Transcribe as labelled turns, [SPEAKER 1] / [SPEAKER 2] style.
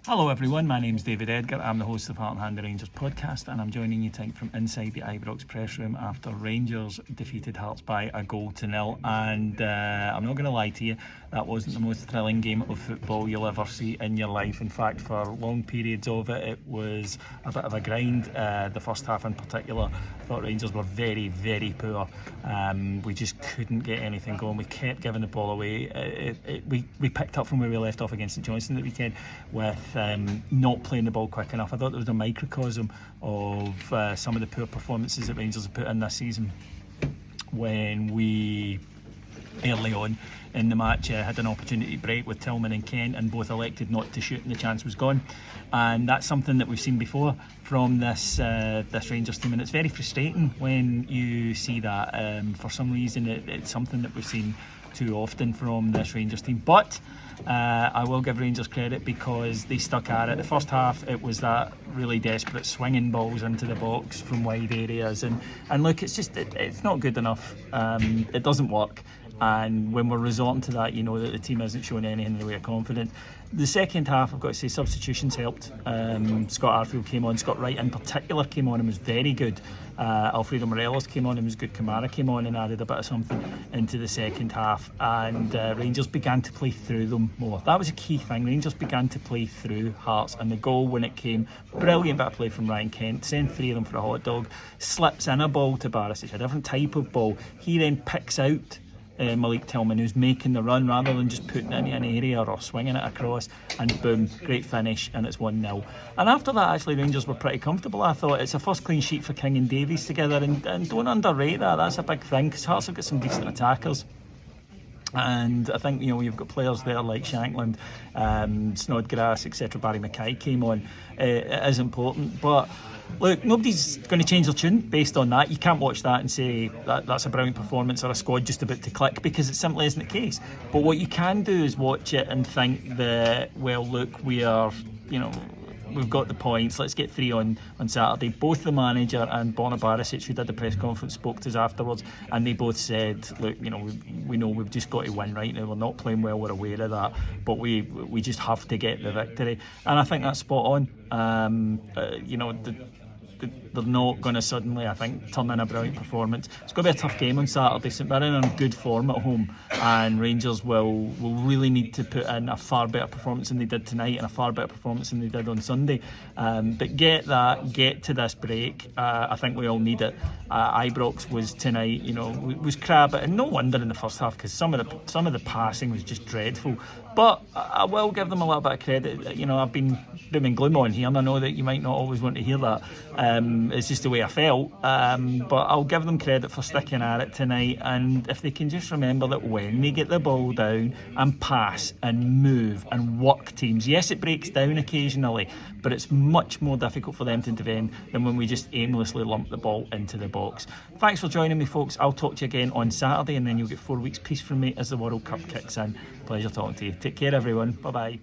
[SPEAKER 1] Hello everyone, my name's David Edgar. I'm the host of Heart and Hand the Rangers podcast, and I'm joining you tonight from inside the Ibrox press room after Rangers defeated Hearts by a 0-0. And I'm not going to lie to you, that wasn't the most thrilling game of football you'll ever see in your life. In fact, for long periods of it, it was a bit of a grind. The first half in particular, I thought Rangers were very, very poor. We just couldn't get anything going. We kept giving the ball away. We picked up from where we left off against St Johnstone at the weekend with not playing the ball quick enough. I thought there was a microcosm of some of the poor performances that Rangers have put in this season when we early on in the match had an opportunity to break with Tillman and Kent, and both elected not to shoot and the chance was gone. And that's something that we've seen before from this Rangers team, and it's very frustrating when you see that. For some reason it's something that we've seen too often from this Rangers team, but I will give Rangers credit because they stuck at it. The first half, it was that really desperate swinging balls into the box from wide areas, and look, it's not good enough. It doesn't work, and when we're resorting to that, you know that the team isn't showing anything in the way of confidence. The second half, I've got to say, substitutions helped. Scott Arfield came on, Scott Wright in particular came on and was very good. Alfredo Morelos came on and was good. Kamara came on and added a bit of something into the second half, and Rangers began to play through them more. That was a key thing. Rangers began to play through Hearts, and the goal when it came, brilliant bit of play from Ryan Kent, send three of them for a hot dog, slips in a ball to Barisic, a different type of ball. He then picks out Malik Tillman, who's making the run rather than just putting it into an area or swinging it across, and boom, great finish, and it's 1-0. And after that, actually, Rangers were pretty comfortable. I thought it's a first clean sheet for King and Davies together, and don't underrate that. That's a big thing because Hearts have got some decent attackers. And I think, you know, you've got players there like Shankland, Snodgrass, etc. Barry Mackay came on. It is important, but look, nobody's going to change their tune based on that. You can't watch that and say that that's a brilliant performance or a squad just about to click, because it simply isn't the case. But what you can do is watch it and think that, well, look, we are, you know, we've got the points, let's get three on Saturday. Both the manager and Borna Barisic, who did the press conference, spoke to us afterwards, and they both said, look, you know, we know we've just got to win right now. We're not playing well, we're aware of that, but we just have to get the victory. And I think that's spot on. You know, they're not going to suddenly, I think, turn in a brilliant performance. It's going to be a tough game on Saturday. St Mirren are in good form at home, and Rangers will really need to put in a far better performance than they did tonight, and a far better performance than they did on Sunday. But get to this break. I think we all need it. Ibrox was tonight, you know, was crap, and no wonder in the first half, because some of the passing was just dreadful. But I will give them a little bit of credit. You know, I've been doom and gloom on here, and I know that you might not always want to hear that. It's just the way I felt. But I'll give them credit for sticking at it tonight. And if they can just remember that when they get the ball down and pass and move and work teams, yes, it breaks down occasionally, but it's much more difficult for them to defend than when we just aimlessly lump the ball into the box. Thanks for joining me, folks. I'll talk to you again on Saturday, and then you'll get 4 weeks peace from me as the World Cup kicks in. Pleasure talking to you. Take care, everyone. Bye-bye.